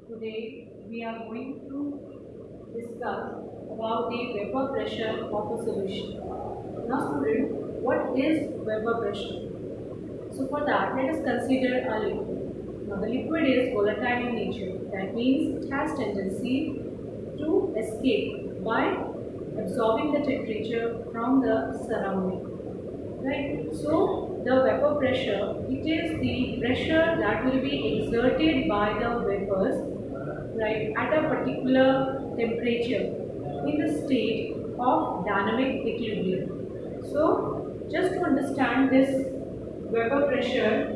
Today we are going to discuss about the vapor pressure of a solution. Now student, what is vapor pressure? So for that, let us consider a liquid. Now the liquid is volatile in nature. That means it has tendency to escape by absorbing the temperature from the surrounding. Right. So the vapor pressure, it is the pressure that will be exerted by the vapors, right, at a particular temperature in the state of dynamic equilibrium. So just to understand this vapor pressure,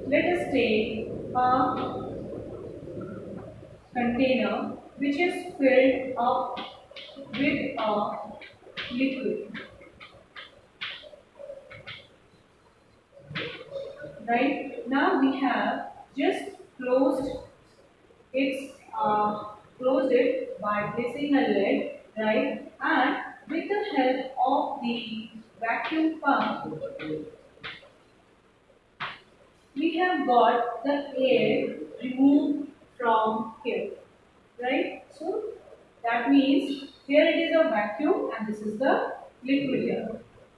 let us take a container which is filled up with a liquid, right. Now we have just closed it's closed it by placing a lid, right? And with the help of the vacuum pump, we have got the air removed from here, right? So that means here it is a vacuum and this is the liquid here.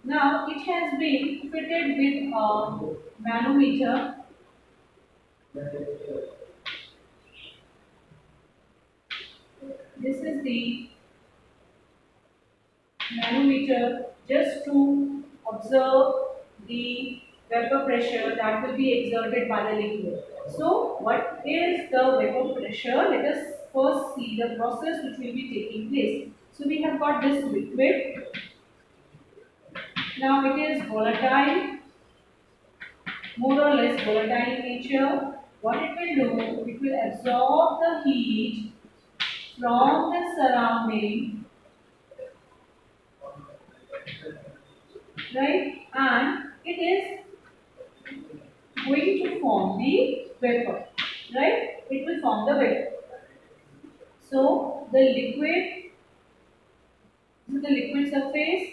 Now it has been fitted with a manometer. This is the manometer just to observe the vapor pressure that will be exerted by the liquid. So, what is the vapor pressure? Let us first see the process which will be taking place. So, we have got this liquid. Now, it is volatile, more or less volatile in nature. What it will do, it will absorb the heat from the surrounding, right? And it is going to form the vapor, right? It will form the vapor. So the liquid, this is the liquid surface,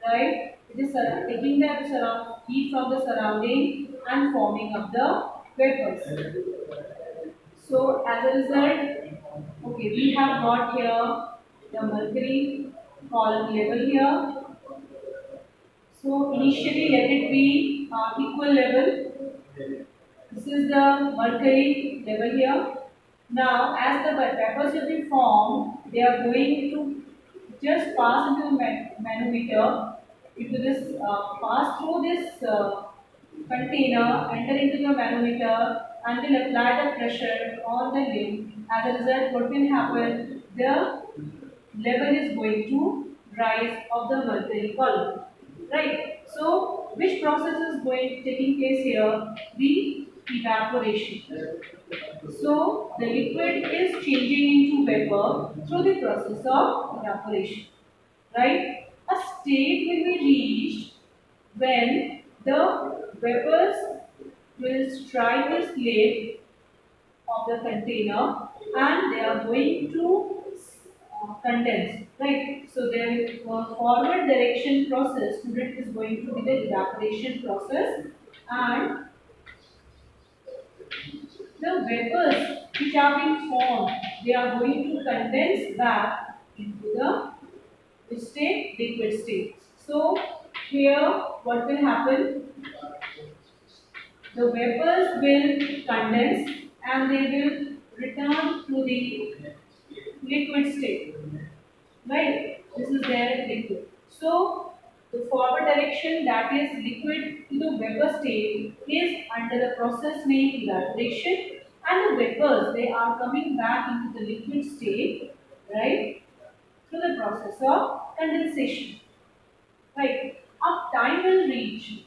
right? It is taking the heat from the surrounding and forming up the vapors. So as a result, okay, we have got here the mercury column level here. So initially let it be equal level. This is the mercury level here. Now, as the vapors will be formed, they are going to just pass into the manometer, into this, pass through this container, enter into the manometer, and will apply the pressure on the lid. As a result, what will happen? The level is going to rise of the mercury column, right? So, which process is going taking place here? The evaporation. So, the liquid is changing into vapor through the process of evaporation, right? A state will be reached when the vapors will strike this lid of the container and they are going to condense, right? So, the forward direction process, student, is going to be the evaporation process, and the vapors which are being formed, they are going to condense back into the which state? Liquid state. So here what will happen? The vapors will condense and they will return to the liquid state. Right? This is their liquid. So the forward direction, that is liquid to the vapor state, is under the process name evaporation, and the vapors, they are coming back into the liquid state, right, through the process of condensation. Right? A time will reach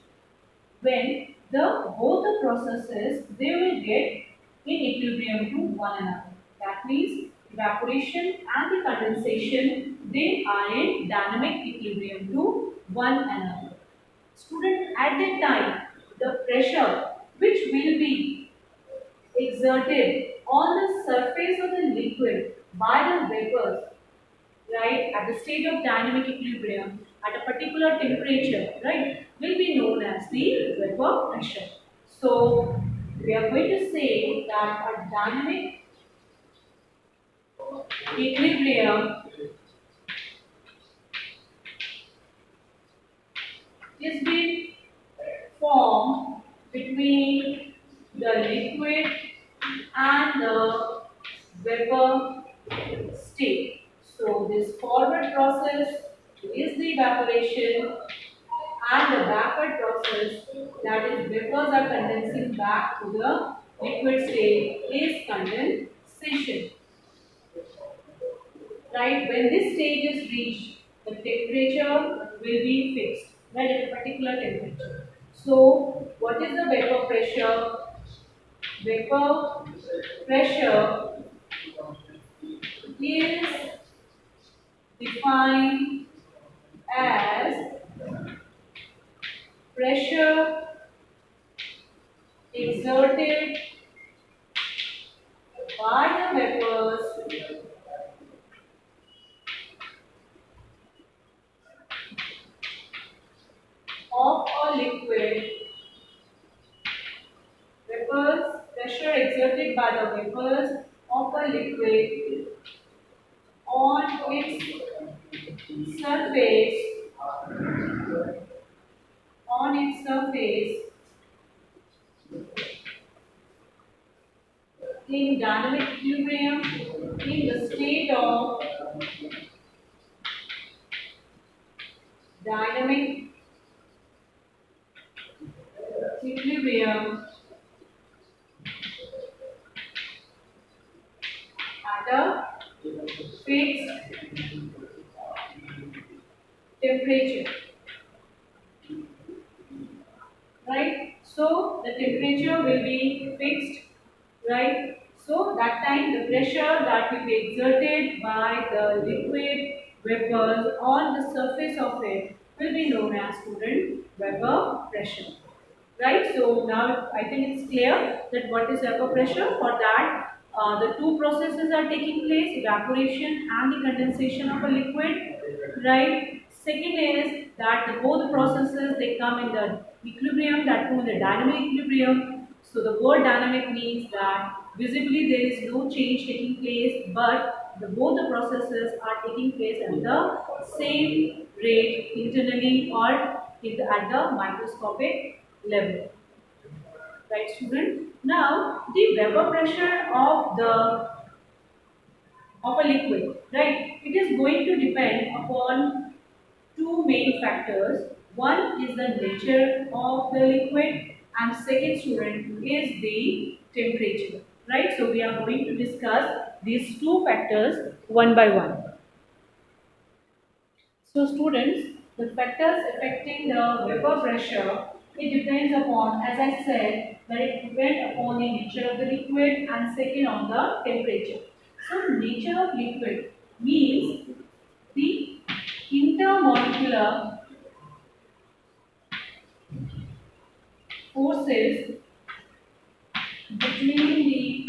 when the both the processes, they will get in equilibrium to one another. That means evaporation and the condensation, they are in dynamic equilibrium to one another. Student, at that time, the pressure which will be exerted on the surface of the liquid by the vapors, right, at the state of dynamic equilibrium at a particular temperature, right, will be known as the vapor pressure. So we are going to say that a dynamic equilibrium is being formed between the liquid and the vapor state. So this forward process is the evaporation and the backward process, that is vapors are condensing back to the liquid state, is condensation. Right, when this stage is reached, the temperature will be fixed, right, at a particular temperature. So what is the vapor pressure? Vapor pressure is defined as pressure exerted by the vapors of a liquid. Vapors, pressure exerted by the vapors of a liquid on its surface, on its surface in dynamic equilibrium, in the state of dynamic equilibrium at a fixed temperature, right? So the temperature will be fixed, right? So that time the pressure that will be exerted by the liquid vapors on the surface of it will be known as, student, vapor pressure. Right, so now I think it's clear that what is vapor pressure. For that, the two processes are taking place, evaporation and the condensation of a liquid. Right, second is that both processes, they come in the equilibrium, that too in the dynamic equilibrium. So the word dynamic means that visibly there is no change taking place, but both the processes are taking place at the same rate internally or at the microscopic level. Right, student? Now, the vapor pressure of a liquid, right? It is going to depend upon two main factors. One is the nature of the liquid, and second, student, is the temperature. Right? So we are going to discuss these two factors one by one. So students, the factors affecting the vapor pressure, it depends upon, as I said, that it depends upon the nature of the liquid and second on the temperature. So nature of liquid means the intermolecular forces between the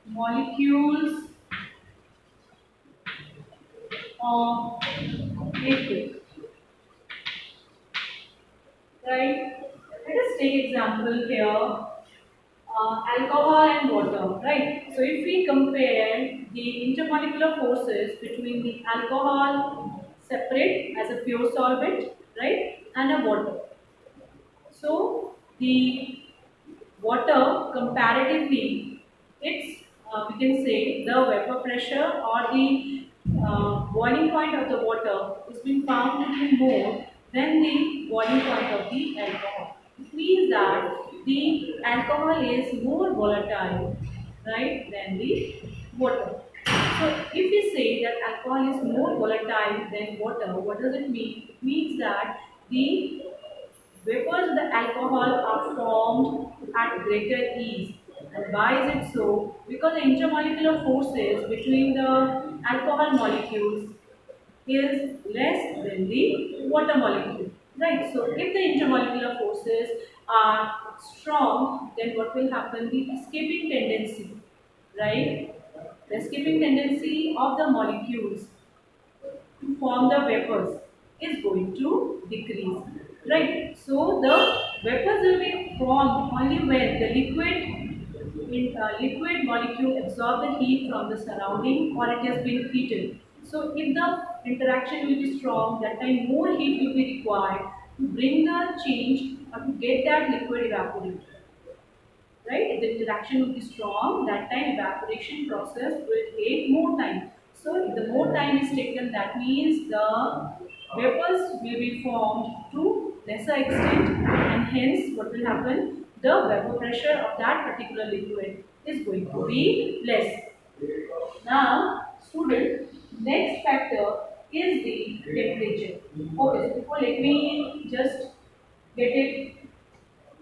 molecules of liquid. Right? Let us take example here. Alcohol and water, right? So if we compare the intermolecular forces between the alcohol separate as a pure solvent, right, and a water. So the water comparatively, it's we can say the vapor pressure or the boiling point of the water is being found to be more than the boiling point of the alcohol. It means that the alcohol is more volatile, right, than the water. So if we say that alcohol is more volatile than water, what does it mean? It means that the vapors of the alcohol are formed at greater ease. And why is it so? Because the intermolecular forces between the alcohol molecules is less than the water molecule. Right? So if the intermolecular forces are strong, then what will happen? The escaping tendency, right? The escaping tendency of the molecules to form the vapors is going to decrease, right? So the vapors will be formed only when the liquid liquid molecule absorb the heat from the surrounding or it has been heated. So if the interaction will be strong, that time more heat will be required to bring the change or to get that liquid evaporated. Right? If the interaction will be strong, that time evaporation process will take more time. So if the more time is taken, that means the vapors will be formed to lesser extent, and hence what will happen? The vapor pressure of that particular liquid is going to be less. Now, student, next factor is the temperature. Okay, so before let me just get it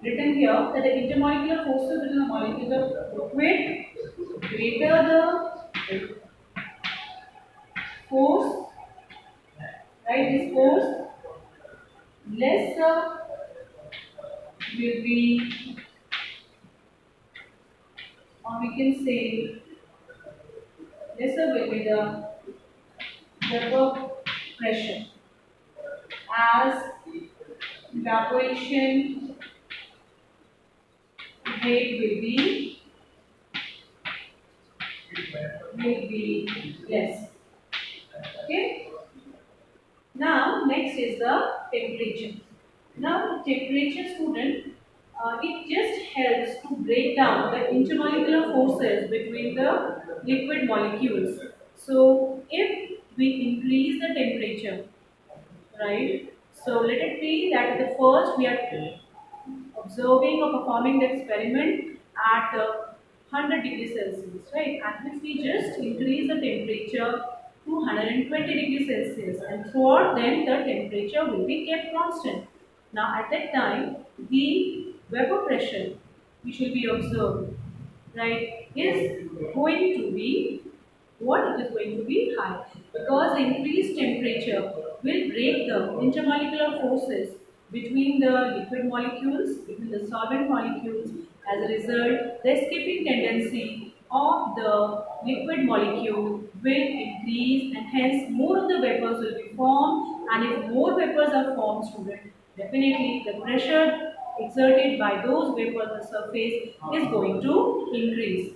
written here that the intermolecular forces between the molecules of liquid, greater the force, right, this force, lesser will be, or we can say, lesser will be the vapor pressure as evaporation rate will be less. Okay. Now, next is the temperature. Now, temperature, student, it just helps to break down the intermolecular forces between the liquid molecules. So, if we increase the temperature, right? So, let it be that the first we are observing or performing the experiment at 100 degrees Celsius, right? And if we just increase the temperature to 120 degrees Celsius, and throughout then the temperature will be kept constant. Now at that time, the vapor pressure which will be observed, right, is going to be what? It is going to be high, because the increased temperature will break the intermolecular forces between the liquid molecules, between the solvent molecules. As a result, the escaping tendency of the liquid molecule will increase, and hence more of the vapors will be formed. And if more vapors are formed, student, definitely the pressure exerted by those vapors on the surface is going to increase,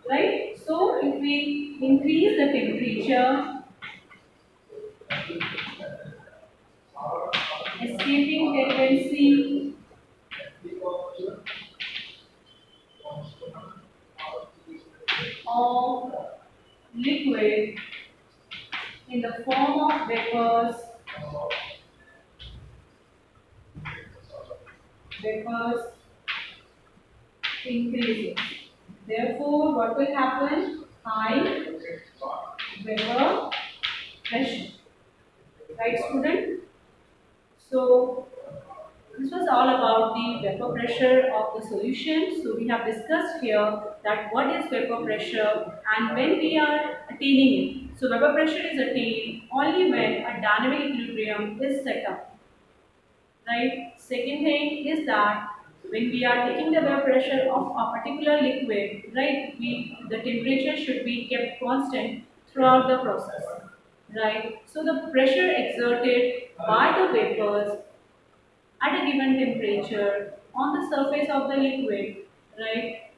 right? So if we increase the temperature, escaping tendency of liquid in the form of vapors increases. Therefore, what will happen? High vapor pressure. Right, student? So this was all about the vapor pressure of the solution. So we have discussed here that what is vapor pressure and when we are attaining it. So vapor pressure is attained only when a dynamic equilibrium is set up. Right? Second thing is that when we are taking the vapor pressure of a particular liquid, right, the temperature should be kept constant throughout the process. Right? So the pressure exerted by the vapors at a given temperature on the surface of the liquid, right,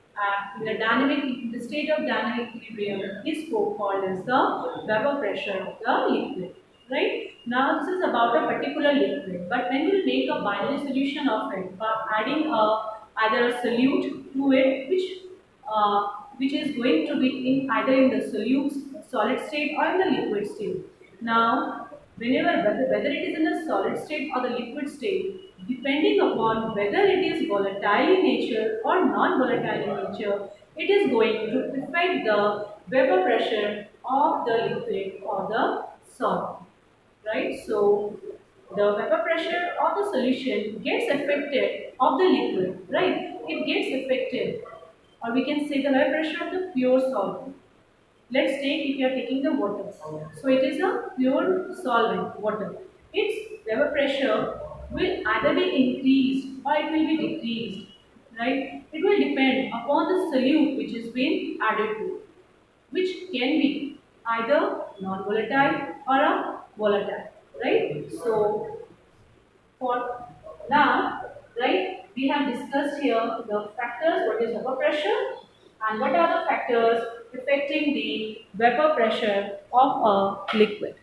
in the state of dynamic equilibrium is called as the vapor pressure of the liquid, right. Now this is about a particular liquid, but when we make a binary solution of it by adding either a solute to it, which is going to be in either in the solid state or in the liquid state. Now, whether it is in the solid state or the liquid state, depending upon whether it is volatile in nature or non-volatile in nature, it is going to affect the vapor pressure of the liquid or the solid, right? So, the vapor pressure of the solution gets affected of the liquid, right? It gets affected, or we can say the vapor pressure of the pure solvent. Let's take if you are taking the water. So it is a pure solvent, water. Its vapor pressure will either be increased or it will be decreased. Right? It will depend upon the solute which is being added to, which can be either non-volatile or a volatile. Right? So for now, right, we have discussed here the factors, what is vapor pressure, And what are the factors affecting the vapor pressure of a liquid?